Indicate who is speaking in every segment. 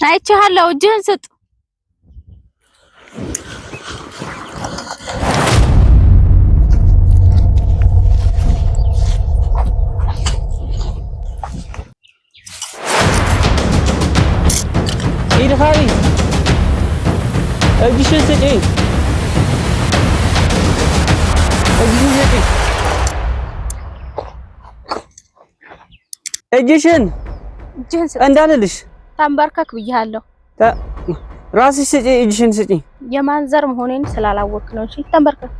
Speaker 1: አይቼሃለሁ እጅህን ስጥ
Speaker 2: ይድኻሪ እጅሽን ስጪ እጅሽን ስጥ እንዳልልሽ
Speaker 1: ተንበርከክ ብያለሁ
Speaker 2: ራስሽ ስጪ እጅሽን ስጪ
Speaker 1: የማንዘር መሆኔን ስላላወቅ ነው እሺ ተንበርከክ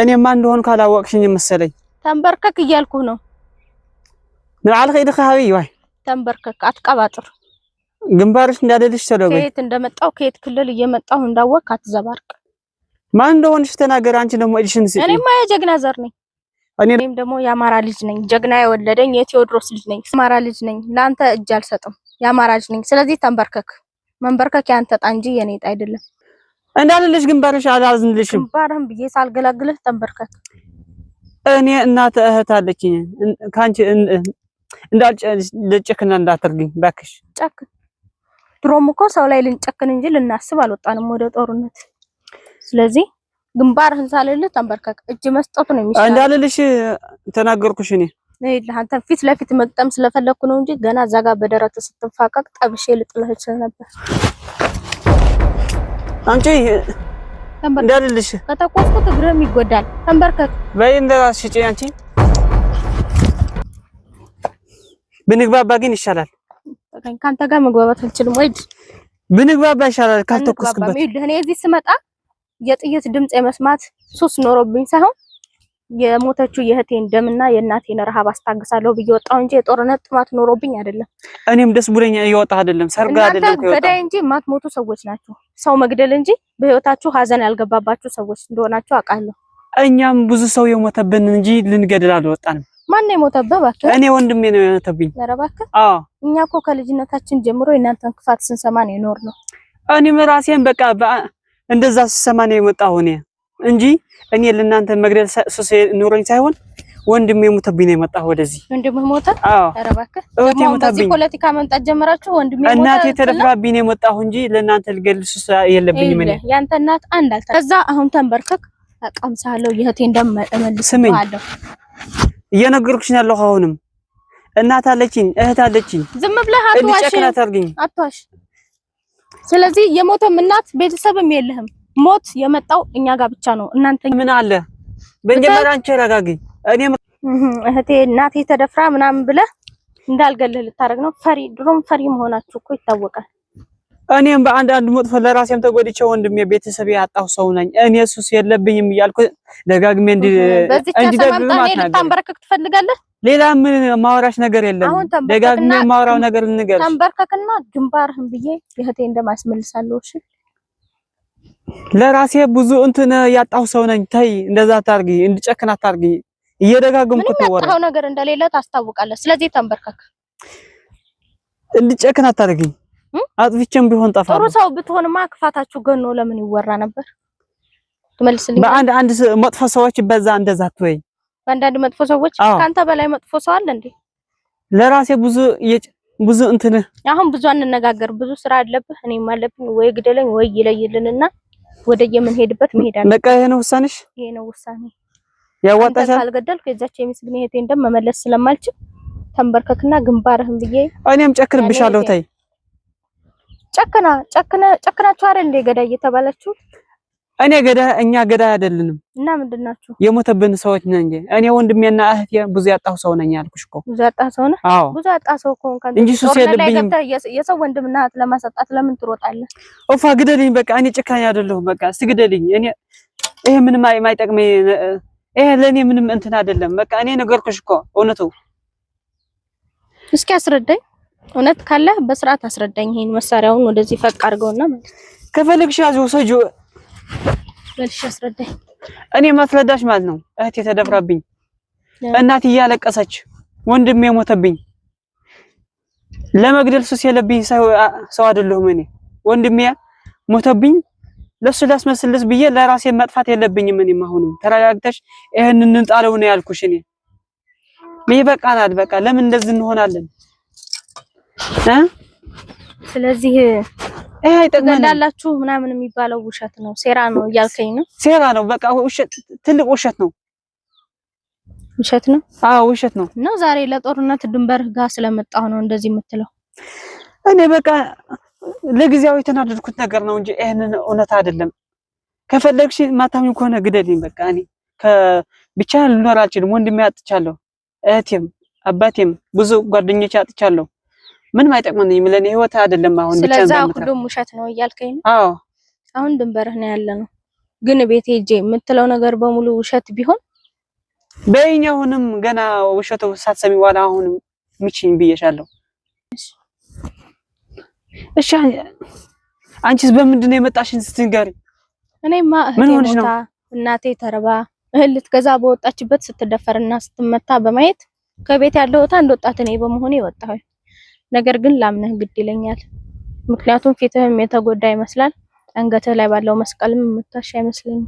Speaker 2: እኔ ማን እንደሆን ካላወቅሽኝ መሰለኝ
Speaker 1: ተንበርከክ እያልኩ ነው
Speaker 2: ንዓልኸ ይድኻሪ ወይ
Speaker 1: ተንበርከክ አትቀባጥር
Speaker 2: ግንባርሽ እንዳልልሽ ተደረገ
Speaker 1: ከየት እንደመጣው ከየት ክልል እየመጣው እንዳወቅ አትዘባርቅ
Speaker 2: ማን እንደሆንሽ ተናገር አንቺ ደግሞ እጅሽን ስጪ
Speaker 1: እኔማ የጀግና ዘር ነኝ እኔም ደግሞ የአማራ ልጅ ነኝ ጀግና የወለደኝ የቴዎድሮስ ልጅ ነኝ አማራ ልጅ ነኝ ላንተ እጅ አልሰጥም የአማራ ልጅ ነኝ ስለዚህ ተንበርከክ መንበርከክ ያንተ ጣ እንጂ የኔ ጣ አይደለም
Speaker 2: እንዳልልሽ ግንባርሽ አላዝንልሽም
Speaker 1: ግንባርህን ብዬ ሳልገላግልህ ተንበርከክ
Speaker 2: እኔ እናት እህት አለችኝ ካንቺ እንዳልጨክና እንዳትርግኝ ባክሽ
Speaker 1: ጨክ ድሮም እኮ ሰው ላይ ልንጨክን እንጂ ልናስብ አልወጣንም ወደ ጦርነት ስለዚህ ግንባርህን ሳልልህ ተንበርከክ እጅ መስጠቱ ነው የሚሻለው
Speaker 2: እንዳልልሽ ተናገርኩሽ እኔ
Speaker 1: አንተ ፊት ለፊት መቅጠም ስለፈለኩ ነው እንጂ ገና ዛጋ በደረተ ስትፋቀቅ ጠብሼ ልጥልህ ነበር አንቺ እንዳልልሽ ከተቆስኩት እግርህም ይጎዳል ተንበርከክ
Speaker 2: በይ እንደራስሽ ጪ አንቺ ብንግባባ ግን ይሻላል
Speaker 1: ካንተ ጋር መግባባት አልችልም ወይ
Speaker 2: ብንግባባ ይሻላል ካልተቆስክበት
Speaker 1: እኔ እዚህ ስመጣ የጥይት ድምጽ የመስማት ሱስ ኖሮብኝ ሳይሆን የሞተችው የእህቴን ደምና የእናቴን ረሃብ አስታግሳለሁ ብየወጣው እንጂ የጦርነት ጥማት ኖሮብኝ አይደለም
Speaker 2: እኔም ደስ ብሎኝ እየወጣ አይደለም ሰርጋ አይደለም
Speaker 1: ከወጣ ገዳይ እንጂ ማትሞቱ ሰዎች ናቸው ሰው መግደል እንጂ በህይወታችሁ ሀዘን ያልገባባችሁ ሰዎች እንደሆናችሁ አውቃለሁ
Speaker 2: እኛም ብዙ ሰው የሞተብን እንጂ ልንገድል አልወጣንም
Speaker 1: ማን የሞተበህ ባክህ
Speaker 2: እኔ ወንድሜ ነው የሞተብኝ
Speaker 1: ኧረ ባክህ አዎ እኛ እኮ ከልጅነታችን ጀምሮ የእናንተን ክፋት ስንሰማ ነው የኖርነው
Speaker 2: እኔም ራሴን በቃ እንደዛ ስሰማ ነው የመጣሁ እንጂ እኔ ለእናንተ መግደል ሱስ ኑሮኝ ሳይሆን ወንድሜ ሞተብኝ ነው የመጣሁ ወደዚህ
Speaker 1: ወንድምህ ሞተ
Speaker 2: አዎ
Speaker 1: ኧረ ባክህ እህቴ ሞተብኝ ፖለቲካ መምጣት ጀመራችሁ ወንድሜ ሞተ
Speaker 2: እናቴ ተደፍራብኝ ነው የመጣሁ እንጂ ለእናንተ ልገል ሱስ የለብኝም እኔ
Speaker 1: ያንተ እናት አንድ አልታ ከዛ አሁን ተንበርከክ አቀምሳለሁ የእህቴን ደም እመልስልሃለሁ
Speaker 2: እየነገርኩሽ ነው ያለው አሁንም እናት አለችኝ እህት አለችኝ
Speaker 1: ዝም ብለህ አትዋሽ ስለዚህ የሞተም እናት ቤተሰብም የለህም ሞት የመጣው እኛ ጋር ብቻ ነው እናንተ
Speaker 2: ምን አለ በእንጀራ አንቺ ረጋጊ እኔ
Speaker 1: እህቴ እናቴ ተደፍራ ምናምን ብለህ እንዳልገልህ ልታረግ ነው ፈሪ ድሮም ፈሪ መሆናችሁ እኮ ይታወቃል
Speaker 2: እኔም በአንድ መጥፎ ለራሴም ተጎድቼ ወንድሜ ቤተሰብ ያጣው ሰው ነኝ እኔ ሱስ የለብኝም እያልኩ ደጋግሜ
Speaker 1: ደግሜ ልታንበረከክ ትፈልጋለህ
Speaker 2: ሌላ ምን ማውራሽ ነገር የለም ደጋግሜ ማውራው ነገር ንገር
Speaker 1: ተንበርከክና ግንባርህን ብዬ የእህቴ እንደማስመልሳለሁ እሺ
Speaker 2: ለራሴ ብዙ እንትን ያጣው ሰው ነኝ ታይ እንደዛ ታርጊ እንድጨክና ታርጊ እየደጋግምኩ ተወራ
Speaker 1: ምንም ነገር እንደሌለ ታስታውቃለህ ስለዚህ ተንበርከክ
Speaker 2: እንድጨክና ታርጊ አጥፍቼም ቢሆን ጠፋው
Speaker 1: ጥሩ ሰው ብትሆንማ ክፋታችሁ ገኖ ለምን ይወራ ነበር ትመልስልኝ
Speaker 2: በአንድ መጥፎ ሰዎች በዛ እንደዛ ትወይ
Speaker 1: በአንድ መጥፎ ሰዎች ካንተ በላይ መጥፎ ሰው አለ እንዴ
Speaker 2: ለራሴ ብዙ እንትን
Speaker 1: አሁን ብዙ አንነጋገር ብዙ ስራ አለብህ እኔም አለብኝ ወይ ግደለኝ ወይ ይለይልንና ወደየ ምን ሄድበት መሄዳለን
Speaker 2: በቃ ይሄ ነው ውሳኔሽ
Speaker 1: ይሄ ነው ውሳኔ
Speaker 2: ያዋጣሻል
Speaker 1: ካልገደልኩ የዛች የሚስግኝ እህቴ እንደም መመለስ ስለማልችል ተንበርከክና ግንባርህን ብዬ
Speaker 2: እኔም ጨክንብሻለሁ ታይ
Speaker 1: ጨክናችሁ አይደል እንደ ገዳይ እየተባላችሁ
Speaker 2: እኔ እኛ ገዳይ አይደለንም
Speaker 1: እና ምንድናችሁ
Speaker 2: የሞተብን ሰዎች ነን እንጂ እኔ ወንድሜና እህቴ ብዙ ያጣው ሰው ነኝ ያልኩሽ እኮ
Speaker 1: ብዙ ያጣው ሰው ነህ ብዙ ያጣው ሰው እኮ
Speaker 2: እንጂ ሱስ የለብኝም
Speaker 1: የሰው ወንድምና እህት ለማሰጣት ለምን ትሮጣለህ
Speaker 2: ኦፋ ግደልኝ በቃ እኔ ጨካኝ አይደለሁም በቃ ስግደልኝ እኔ ይሄ ምንም ማይጠቅመኝ ይሄ ለኔ ምንም እንትን አይደለም በቃ እኔ ነገርኩሽ እኮ እውነቱ
Speaker 1: እስኪ አስረዳኝ እውነት ካለ በስርዓት አስረዳኝ ይሄን መሳሪያውን ወደዚህ ፈቅ አድርገውና ማለት
Speaker 2: ከፈልግሽ ያዘው ሰጆ
Speaker 1: ለልሽ አስረዳኝ
Speaker 2: እኔ ማስረዳሽ ማለት ነው እህቴ ተደፍራብኝ እናቴ እያለቀሰች ወንድሜ ሞተብኝ። ለመግደል ሱስ የለብኝ ሰው አይደለሁም እኔ። ወንድሜ ሞተብኝ ለሱ ላስመስልስ ብዬ ለራሴ መጥፋት የለብኝም። እኔም አሁንም ተረጋግተሽ ይሄንን እንጣለው ነው ያልኩሽ። እኔ ይበቃናል። በቃ ለምን እንደዚህ እንሆናለን? ስለዚህ ይሄ አይጠቅመናላችሁ ምናምን የሚባለው ውሸት ነው፣ ሴራ ነው እያልከኝ ነው? ሴራ ነው በቃ ውሸት፣ ትልቅ ውሸት ነው። ውሸት ነው? አዎ ውሸት ነው። እና ዛሬ ለጦርነት ድንበር ጋር ስለመጣሁ ነው እንደዚህ የምትለው? እኔ በቃ ለጊዜያዊ የተናደድኩት ነገር ነው እንጂ ይሄንን እውነት አይደለም። ከፈለግሽ ማታምኝ ከሆነ ግደልኝ። በቃ እኔ ብቻ ልኖር አልችልም። ወንድሜ አጥቻለሁ፣ እህቴም አባቴም ብዙ ጓደኞቼ አጥቻለሁ። ምንም አይጠቅመኝም። ለኔ ህይወት አይደለም አሁን ብቻ እንደምትራ። ስለዚህ ሁሉም ውሸት ነው እያልከኝ ነው? አዎ አሁን ድንበርህ ነው ያለነው። ግን ቤቴ ሄጄ የምትለው ነገር በሙሉ ውሸት ቢሆን በእኛውንም ገና ውሸቱ ሳትሰሚ በኋላ አሁንም ምችኝ ብዬሻለሁ። እሺ አንቺስ በምንድን ነው የመጣሽን ስትንገሪ? እኔማ እህቴ ሞታ እናቴ ተርባ እህል ልትገዛ በወጣችበት ስትደፈርና ስትመታ በማየት ከቤት ያለሁት አንድ ወጣት እኔ በመሆኔ ወጣሁ። ነገር ግን ላምነህ ግድ ይለኛል። ምክንያቱም ፊትህም የተጎዳ ይመስላል፣ አንገትህ ላይ ባለው መስቀልም የምታሽ አይመስልኝም።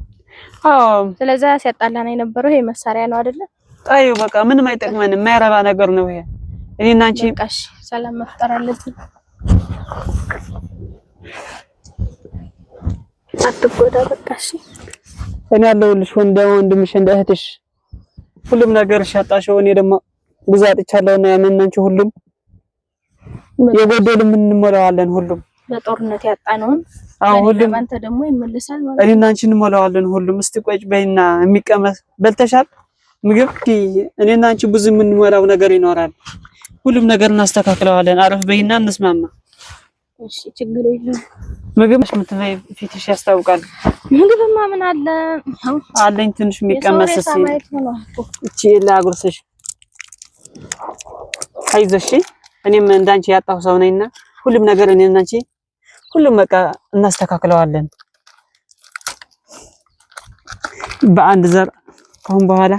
Speaker 2: አዎ ስለዚህ ሲያጣላና የነበረው ይሄ መሳሪያ ነው አይደለ? ጣዩ በቃ ምንም አይጠቅመንም፣ የማይረባ ነገር ነው ይሄ። እኔና አንቺ በቃሽ ሰላም መፍጠር አለብን። አትጎዳ በቃሽ። እኔ ያለሁልሽ ወንድምሽ እንደ እህትሽ ሁሉም ነገር ሻጣሽው። እኔ ደግሞ ብዙ አጥቻለሁና ያንን አንቺ ሁሉም የጎደሉ ምን እንሞላዋለን ሁሉም በጦርነት ያጣነውን ሁሉም አንተ ደግሞ ይመለሳል ማለት ነው። እኔና አንቺ እንሞላዋለን ሁሉም። እስቲ ቆጭ በይና የሚቀመስ በልተሻል ምግብ? እኔና አንቺ ብዙ የምንሞላው ነገር ይኖራል። ሁሉም ነገር እናስተካክለዋለን። አረፍ በይና እንስማማ። እሺ ችግር የለም። ምግብ ምትበይ ፊትሽ ያስታውቃል። ምግብማ ምን አለ አለኝ ትንሽ የሚቀመስ እቺ ላጉርስሽ። አይዞሽ እኔም እንዳንቺ ያጣሁ ሰው ነኝና ሁሉም ነገር እኔና አንቺ ሁሉም በቃ እናስተካክለዋለን በአንድ ዘር ከአሁን በኋላ።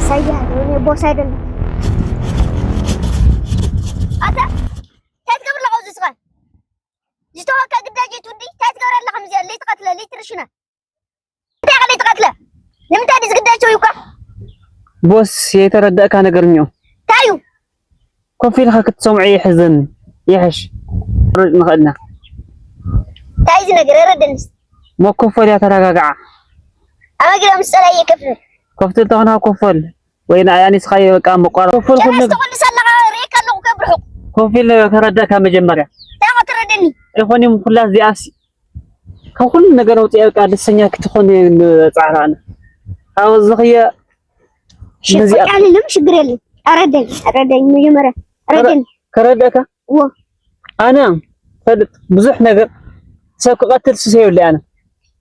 Speaker 2: ሳይያኔ ቦስ አይደለም አታ ታትገብር ለቀው ዝስቀን ዝተወካ ግዳጅቱ እንዲ ታትገብራለህ ከምዚ ያለ ይተቀትለ ለይትርሽና እንታይ ቀለ ይተቀትለ ንምንታይ ዲስ ግዳጅው ይውካ ቦስ የተረዳእካ ነገርኛው ታዩ ኮፊል ክትሰምዒ ይሕዘን ይሕሽ ሩጭ ንኽእልና ታይዚ ነገር ረደንስ ሞኮፈል ያተረጋግዓ አመግራ ምሰላይ ይከፍል ኮፍተል ተሆና ኮፈል ወይና ያኒስ ኻይ በቃ መቋራ ኮፈል ሁሉ ተቆልሰላ ሬከሉ ከብርሑ ኮፊል ከረዳካ መጀመሪያ ታቀትረደኒ ይኾንም ሁላስ ዚአስ ከሁሉ ነገር ወጥ ያልቃ ደሰኛ ክትኾን ጻራና አው ዝኽየ ነዚያ ቃልንም ችግር የለም። አረደኝ መጀመሪያ አረደኝ ከረዳካ ወ አና ፈልጥ ብዙሕ ነገር ሰብ ክቀትል ሲሰይብለ አና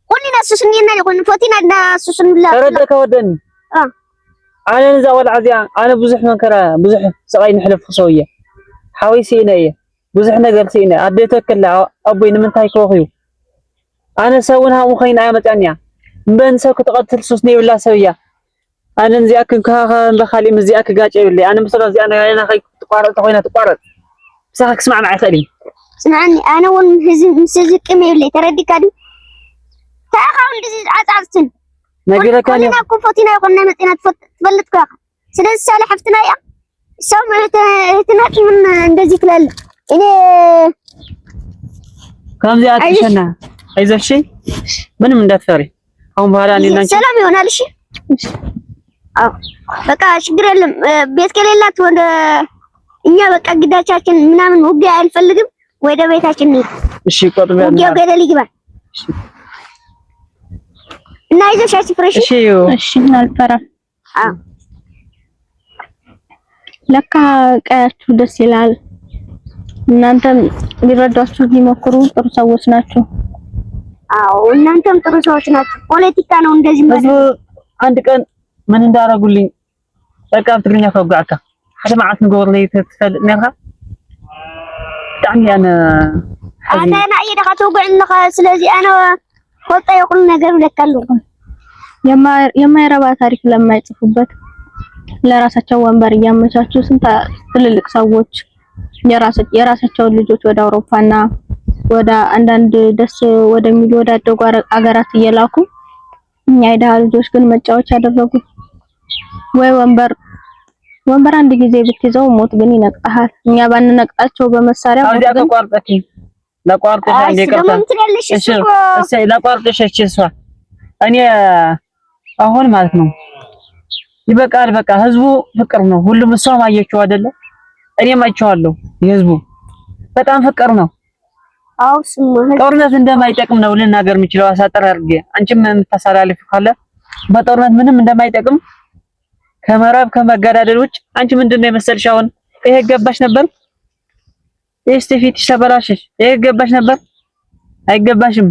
Speaker 2: ኩልና ሱስኒና ይኩን ፎቲና እና ሱስንላ ከረዳካ ወደኒ አነ ነዛ ወልዓዚያ አነ ብዙሕ መንከራ ብዙሕ ስቃይ ንሕልፍ ሰውየ ሓዊሲ ኢነየ ብዙሕ ነገር ሲኢነ አደተከላ አቦይ ንምንታይ ከወኽዩ አነ ሰውን ሃሙ ኸይና ያመጣንያ ምን ሰብ ክትቀትል ሱስኒ ይብላ ሰውያ አነ እዚያክ በኻሊ ምዚያክ ጋጨ ይብለ አነ መስራ እዚያ አና ኸይ ተቋረጥ ኮይና ተቋረጥ ሳኻ ክስማዕ ማዕተሊ ስማዕኒ አነ ወን ህዝብ ምስዝቅም ይብለ ተረዲካዲ ታኻው እንደዚ አጻጽትን ነገረካኒ ኮፎቲና ይቆና መጤና ትፈልጥካ ስለዚህ ሳለ حفتنا ያ ሰው እህትናት ምን እንደዚህ ትላል እኔ ከምዚ አትሸና አይዞሽ ምንም እንዳትፈሪ አሁን በኋላ እኔና አንቺ ሰላም ይሆናል እሺ አዎ በቃ ችግር የለም ቤት ከሌላት ወደ እኛ በቃ ግዳቻችን ምናምን ውጊያ አልፈልግም ወደ ቤታችን ነው እሺ ቆጥበ ውጊያው ገደል ይግባ እና አይዞሽ ፍሬሽ እሺ አልፈራም አዎ ለካ ቀያችሁ ደስ ይላል እናንተም ሊረዳችሁ ሊሞክሩ ጥሩ ሰዎች ናቸው አዎ እናንተም ጥሩ ሰዎች ናቸው ፖለቲካ ነው እንደዚህ ማለት አንድ ቀን ምን እንዳረጉልኝ
Speaker 3: በቃ ብትግርኛ ከውጋዕካ ሓደ መዓልቲ ንገበር ለይ ትፈልጥ ነርካ ብጣዕሚ ኣነ
Speaker 2: ኣነ ናይ ደኻ ተውግዕልካ ስለዚ ኣነ ወጣ ይኹን ነገር ለካለሁ
Speaker 1: የማይረባ ታሪክ ለማይጽፉበት ለራሳቸው ወንበር እያመቻቹ ስንት ትልልቅ ሰዎች የራሳቸውን ልጆች ወደ አውሮፓና ወደ አንዳንድ ደስ ወደሚሉ ወደ አደጉ አገራት እየላኩ እኛ የደሃ ልጆች ግን መጫወቻ ያደረጉ ወይ ወንበር አንድ ጊዜ ብትይዘው ሞት ግን ይነቅጣሃል። እኛ ባንነቅጣቸው በመሳሪያ
Speaker 3: አውዲያ ተቋርጠኪ ለቋርጠሽ እንደቀርታ እሺ ለቋርጠሽ እሺ እኔ አሁን ማለት ነው ይበቃል። በቃ ህዝቡ ፍቅር ነው። ሁሉም እሷም አየችው አይደለ? እኔም አይቼዋለሁ። የህዝቡ በጣም ፍቅር ነው።
Speaker 2: አው ስሙ
Speaker 3: ጦርነት እንደማይጠቅም ነው ልናገር የምችለው። አሳጠር አድርጌ አንቺም የምታሳላልፍ ካለ በጦርነት ምንም እንደማይጠቅም ከመራብ ከመገዳደል ውጭ አንቺ ምንድነው የመሰልሽ? አሁን ይሄ ገባሽ ነበር? ፊትሽ ተበላሸሽ። ይሄ ገባሽ ነበር? አይገባሽም።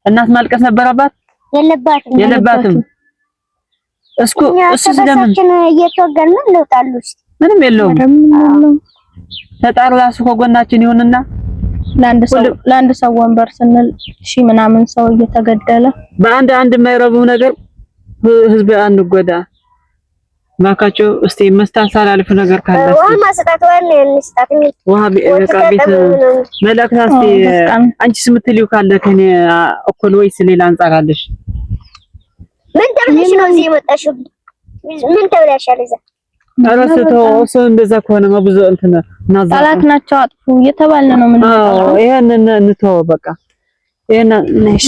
Speaker 3: እናት ማልቀስ ነበረባት? የለባትም። እሱ ስለምን
Speaker 2: እየተወገን ነው ለውጣሉስ
Speaker 3: ምንም የለውም። ተጣራሱ ከጎናችን ይሁንና
Speaker 1: ለአንድ ሰው ወንበር ስንል ሺህ ምናምን ሰው እየተገደለ
Speaker 3: በአንድ የማይረቡ ነገር ህዝብ አንጎዳ ማካቸው እስቲ መስታሳላልፍ ነገር ካለ
Speaker 2: ውሃ ማስጣት ወን እንስጣት
Speaker 3: ውሃ ቤት መላክታ እስቲ አንቺስ የምትልዩ ካለ ከኔ እኩል ወይስ ሌላ አንጻር አለሽ?
Speaker 2: ምን ተብለሽ ነው እዚህ የመጣሽው? ምን ተብለሻል እዛ?
Speaker 3: አራስተው እንደዛ ከሆነ ብዙ እንትን ናዛ
Speaker 1: ጣላት ናቸው አጥፉ እየተባልን ነው። ምን ነው
Speaker 3: ይሄንን እንተው በቃ ይሄን ነሽ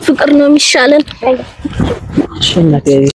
Speaker 1: ፍቅር ነው የሚሻለን።
Speaker 3: እሺ